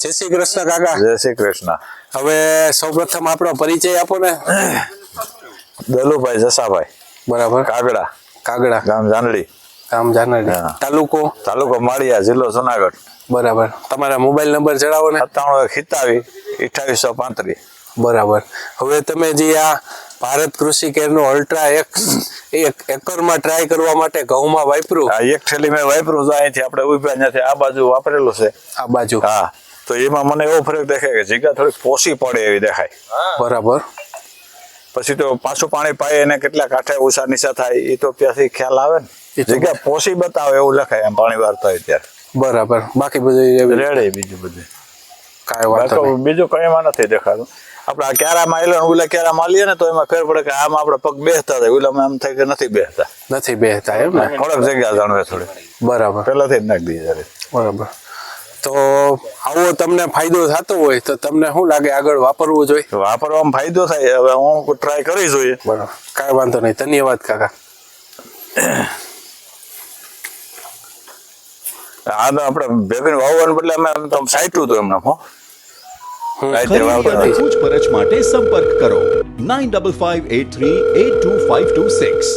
જય શ્રી કૃષ્ણ કાકા. જય શ્રી કૃષ્ણ. હવે સૌપ્રથમ આપણો પરિચય આપો ને. દલુભાઈ જસાભાઈ, બરાબર. કાગડા, કાગડા, ગામ જાનડી, ગામ જાનડી, હા. તાલુકો માળિયા, જિલ્લો જુનાગઢ. બરાબર. તમારા મોબાઈલ નંબર જણાવો ને. 97 2835. બરાબર. હવે તમે જે આ ભારત કૃષિ કેરનું અલ્ટ્રા એક્સ એક એકરમાં ટ્રાય કરવા માટે ઘઉંમાં વાપર્યું. આ એક થેલી મેં વાપર્યું છે અહીંથી આપણે ઉભા ત્યાંથી આ બાજુ વાપરેલું છે. આ બાજુ. હા, તો એમાં મને એવો ફરક દેખાય કે જગ્યા થોડીક પોસી પડે એવી દેખાય. બરાબર. પછી તો પાછું પાણી પાય એને કેટલા કાંઠે ઊંચા નીચા થાય એ તો ત્યાંથી ખ્યાલ આવે ને. જગ્યા પોસી બતાવે એવું લખાય એમ પાણી વારતા હોય ત્યારે. બરાબર. બાકી બધું રેડે બીજું બધું કાંઈ વાંધો નહીં. બીજું કઈ એમાં નથી દેખાતું. આપણે આ ક્યારામાં આવેલો ઓલા ક્યારામાં આલીએ ને તો એમાં ફેર પડે કે આમાં આપણે પગ બેસતા થાય, ઓલામાં એમ થાય કે નથી બેસતા. નથી બેસતા એમ ને. થોડોક જગ્યા જાણવે થોડી. બરાબર. પહેલાથી જ નાખી દઈએ ત્યારે. બરાબર. તો આવો તમને ફાયદો થતો હોય તો તમને શું લાગે આગળ વાપરવું જોઈએ? વાપરવામાં ફાયદો થાય. હવે હું ટ્રાય કરી જોઈએ. બરાબર. કાંઈ વાંધો નહીં. ધન્યવાદ કાકા. આ તો આપણે ભેગી વાવવાનું બદલે અમે સાઈટું હતું એમને પૂછપરછ માટે સંપર્ક કરો 9558382526.